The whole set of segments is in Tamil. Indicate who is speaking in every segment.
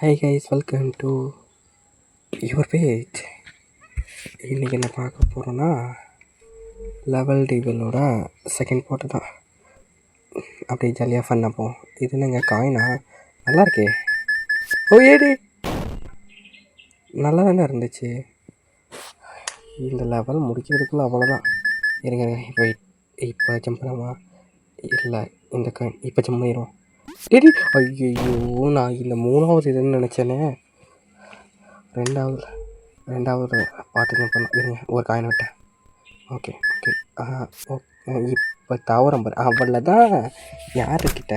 Speaker 1: Hi guys, welcome to your page. இன்றைக்கி என்ன பார்க்க போகிறோன்னா லெவல் டிவிலோட செகண்ட் பார்ட்டு தான். அப்படியே ஜாலியாக ஃபன் அப்போம். இது என்னங்க காயினா? நல்லா இருக்கே. ஓ ஏடி, நல்லா தானே இருந்துச்சு. இந்த லெவல் முடிக்கிறதுக்குள்ளே அவ்வளோதான். இருங்க இப்போ ஜம்ப் பண்ணலாமா? இல்லை, இந்த காயின் இப்போ ஜம்ப் பண்ணிடுவோம். ஏடி ஐயோ, நான் இந்த மூணாவது இதுன்னு நினச்சேனே. ரெண்டாவது பாட்டு ஜம்ப் பண்ணலாம். இருங்க, ஒரு காயின் விட்டேன். ஓகே இப்போ தாவரம் அவள தான். யாருக்கிட்ட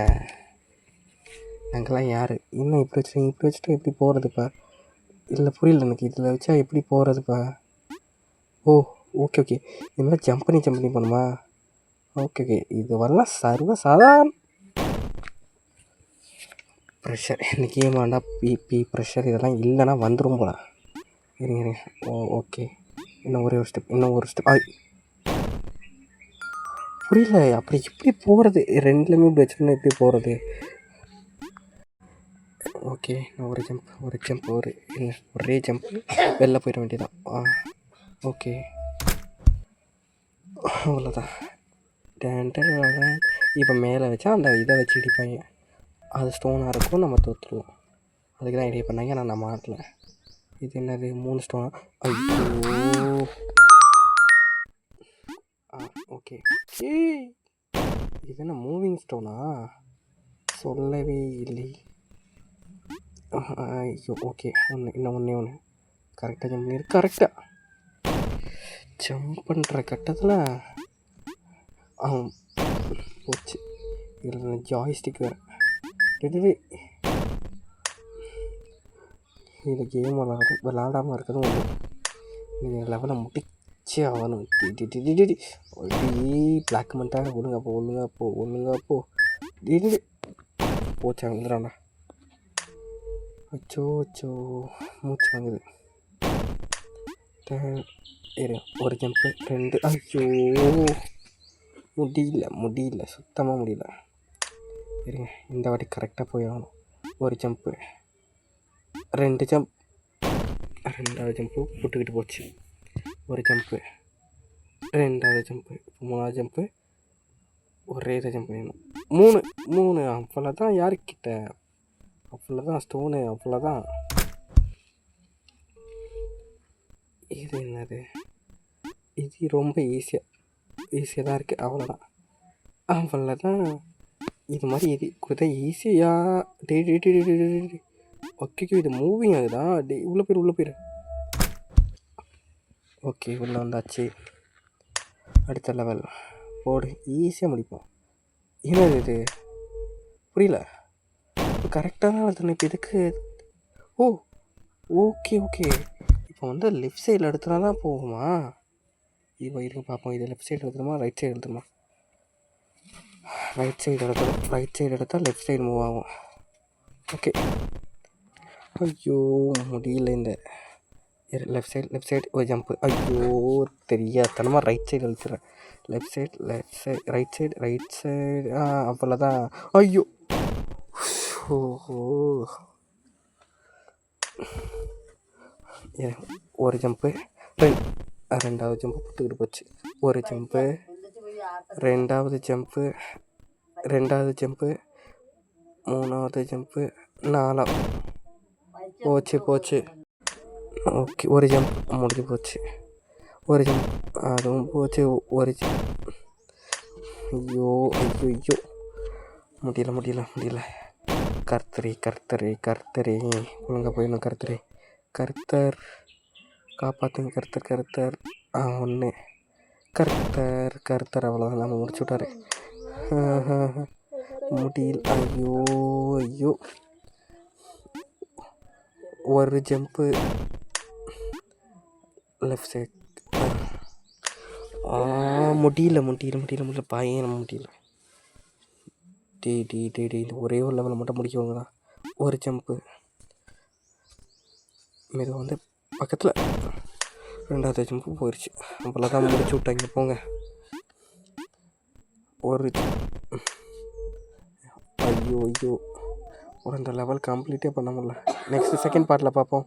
Speaker 1: நாங்கள்லாம் யார்? இன்னும் இப்படி வச்சுட்டு எப்படி போகிறதுப்பா? இல்லை புரியல எனக்கு. இதில் வச்சா எப்படி போகிறதுப்பா? ஓ ஓகே இந்த மாதிரி ஜம்ப் பண்ணி பண்ணுமா? ஓகே இது வரலாம் சாதாரண ப்ரெஷர். இந்த கேம் ஆண்டா பிபி ப்ரெஷர் இதெல்லாம் இல்லைன்னா வந்துடும் போல. இருங்க ஓகே, இன்னும் ஒரு ஸ்டெப் புரியல. அப்படி எப்படி போகிறது? ரெண்டுலேயுமே இப்படி வச்சுருந்தா எப்படி போகிறது? ஓகே, நான் ஒரு ஜம்ப் ஒரே ஜம்ப் வெளில போயிட வேண்டியதான். ஓகே, அவ்வளோதான். இப்போ மேலே வச்சா அந்த இதை வச்சு இடிப்பாங்க. அது ஸ்டோனாக இருக்கும், நம்ம தோற்றுருவோம். அதுக்கு தான் ஐடியா பண்ணாங்க. ஆனால் நான் மாட்டல. இது என்னது? 3 ஸ்டோனா? ஐயோ. ஓகே இது என்ன மூவிங் ஸ்டோனா? சொல்லவே இல்லை. ஐயோ ஓகே, ஒன்றே கரெக்டாக ஜம்ப் பண்ணிடு. கரெக்டாக ஜம்ப் பண்ணுற கட்டத்தில் போச்சு. இதில் ஜாய்ஸ்டிக் வேறு. இது கேம் விளாடாமல் இருக்கிறதும் ஒன்று. நீங்கள் லெவலை முடிச்சே ஆகணும். பிளாக் பண்ணிட்டாங்க. ஒழுங்கா போ. போச்சா வந்துடாண்ணா. அச்சோ மூச்சு வாங்குது. ஒரு ஜம்ப்பு 2. ஐயோ முடியல சுத்தமாக முடியல. இருங்க, இந்த வாட்டி கரெக்டாக போய் ஆகணும். ஒரு ஜம்ப்பு 2 ஜம்ப். 2வது ஜம்ப்பு போட்டுக்கிட்டு போச்சு. ஒரு ஜம்ப்பு 2வது ஜம்ப்பு 3வது ஜம்ப்பு ஒரே இதை ஜம்ப் பண்ணணும். 3 அவ்வளோதான். யாருக்கிட்ட? அவ்வளோதான் ஸ்டோனு, அவ்வளோதான். இது என்னது? இது ரொம்ப ஈஸியாக தான் இருக்குது. அவ்வளோதான். இது மாதிரி இது கூட ஈஸியாக ஓகே. இது மூவிங் ஆகுதா? உள்ளே போயிரு. ஓகே, உள்ளே வந்தாச்சு. அடுத்த லெவல் போடு. ஈஸியாக முடிப்போம். என்னது இது? புரியல. கரெக்டாக தான் வருது. இப்போ இதுக்கு ஓகே இப்போ லெஃப்ட் சைடில் எடுத்துனா தான் போகுமா? இப்போ இருக்க பார்ப்போம். இது லெஃப்ட் சைடு எடுத்துருமா, ரைட் சைடு எடுத்துருமா? ரைட் சைடு எடுத்தால் லெஃப்ட் சைடு மூவ் ஆகும். ஓகே. ஐயோ முடியல. இந்த லெஃப்ட் சைடு ஒரு ஜம்ப்பு. ஐயோ தெரியாதனமாக ரைட் சைடு எழுத்துறேன். லெஃப்ட் சைடு ரைட் சைடு அவ்வளோதான். ஐயோ ஒரு ஜம்ப்பு 2வது ஜம்ப்பு போட்டுக்கிட்டு போச்சு. ஒரு ஜம்ப்பு 2வது ஜம்ப்பு 3வது ஜம்ப்பு 4வது போச்சு. ஓகே, ஒரு ஜம்ப் முடிஞ்சு போச்சு. ஒரு ஜம்ப் அதுவும் போச்சு. ஒரு ஐயோ முடியல. கர்த்தரே ஒழுங்கா போயிடணும். கர்த்தர் காப்பாற்றுங்க. கர்த்தர் 1 கர்த்தர் அவ்வளோதான். நம்ம முடிச்சு விட்டாரு. முடியல. ஐயோ ஒரு ஜம்ப்பு லெஃப்ட் சைட். முடியல பையன் முடியல. இந்த ஒரே ஒரு லெவலில் மட்டும் முடிக்கவங்க தான். ஒரு ஜம்ப்பு இது பக்கத்தில் 2வது ஜம்ப்பு போயிடுச்சு. அவ்வளோதான், முடிச்சு விட்டாங்க. போங்க. ஒரு ஐயோ ஒரு இந்த லெவல் கம்ப்ளீட்டே பண்ண முடியல. நெக்ஸ்ட்டு செகண்ட் பார்ட்டில் பார்ப்போம்.